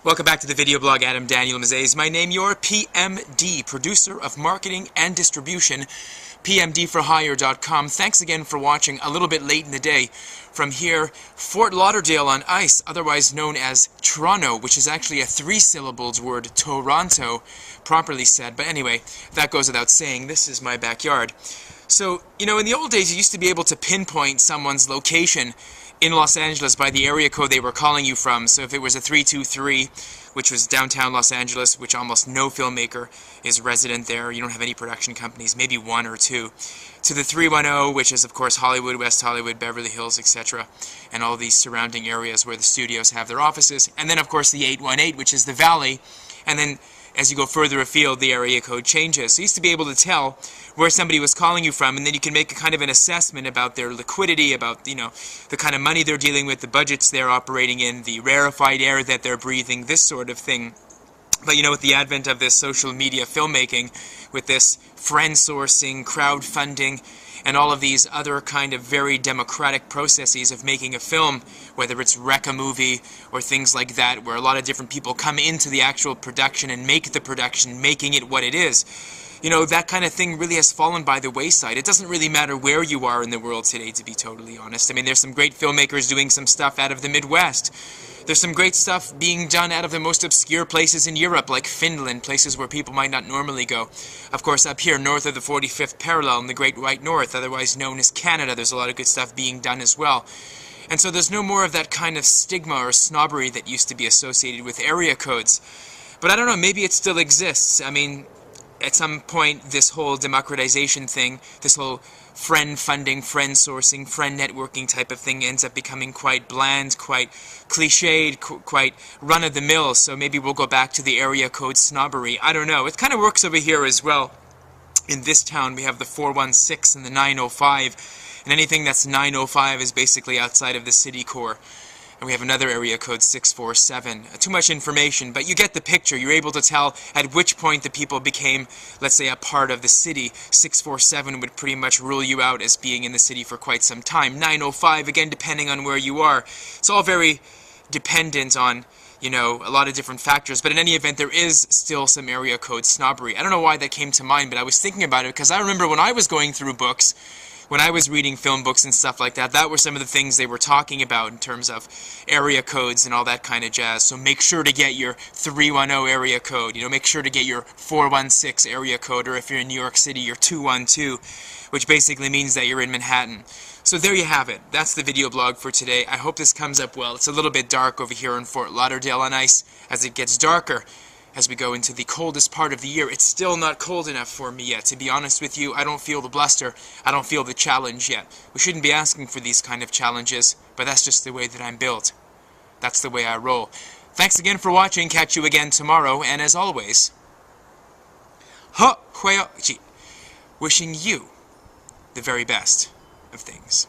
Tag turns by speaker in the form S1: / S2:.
S1: Welcome back to the video blog. Adam Daniel Mezei is my name, your PMD, producer of marketing and distribution, pmdforhire.com. Thanks again for watching a little bit late in the day from here, Fort Lauderdale on ice, otherwise known as Toronto, which is actually a three-syllabled word, Toronto, properly said. But anyway, that goes without saying. This is my backyard. So, in the old days, you used to be able to pinpoint someone's location in Los Angeles by the area code they were calling you from. So if it was a 323, which was downtown Los Angeles, which almost no filmmaker is resident there, you don't have any production companies, maybe one or two, to the 310, which is of course Hollywood, West Hollywood, Beverly Hills, etc., and all these surrounding areas where the studios have their offices, and then of course the 818, which is the Valley, and then as you go further afield, the area code changes. So you used to be able to tell where somebody was calling you from, and then you can make a kind of an assessment about their liquidity, about, the kind of money they're dealing with, the budgets they're operating in, the rarefied air that they're breathing, this sort of thing. But, with the advent of this social media filmmaking, with this friend sourcing, crowdfunding, and all of these other kind of very democratic processes of making a film, whether it's wreck a movie or things like that, where a lot of different people come into the actual production and make the production, making it what it is. That kind of thing really has fallen by the wayside. It doesn't really matter where you are in the world today, to be totally honest. I mean, there's some great filmmakers doing some stuff out of the Midwest. There's some great stuff being done out of the most obscure places in Europe, like Finland, places where people might not normally go. Of course, up here, north of the 45th parallel in the Great White North, otherwise known as Canada, there's a lot of good stuff being done as well. And so there's no more of that kind of stigma or snobbery that used to be associated with area codes. But I don't know, maybe it still exists. I mean, at some point, this whole democratization thing, this whole friend funding, friend sourcing, friend networking type of thing ends up becoming quite bland, quite cliched, quite run-of-the-mill, so maybe we'll go back to the area code snobbery. I don't know. It kind of works over here as well. In this town, we have the 416 and the 905, and anything that's 905 is basically outside of the city core. And we have another area code, 647. Too much information, but you get the picture. You're able to tell at which point the people became, let's say, a part of the city. 647 would pretty much rule you out as being in the city for quite some time. 905, again, depending on where you are. It's all very dependent on, a lot of different factors. But in any event, there is still some area code snobbery. I don't know why that came to mind, but I was thinking about it because I remember when I was going through books, when I was reading film books and stuff like that, that were some of the things they were talking about in terms of area codes and all that kind of jazz. So make sure to get your 310 area code, make sure to get your 416 area code, or if you're in New York City, your 212, which basically means that you're in Manhattan. So there you have it. That's the video blog for today. I hope this comes up well. It's a little bit dark over here in Fort Lauderdale on ice. As it gets darker, as we go into the coldest part of the year, it's still not cold enough for me yet. To be honest with you, I don't feel the bluster. I don't feel the challenge yet. We shouldn't be asking for these kind of challenges, but that's just the way that I'm built. That's the way I roll. Thanks again for watching. Catch you again tomorrow, and as always, wishing you the very best of things.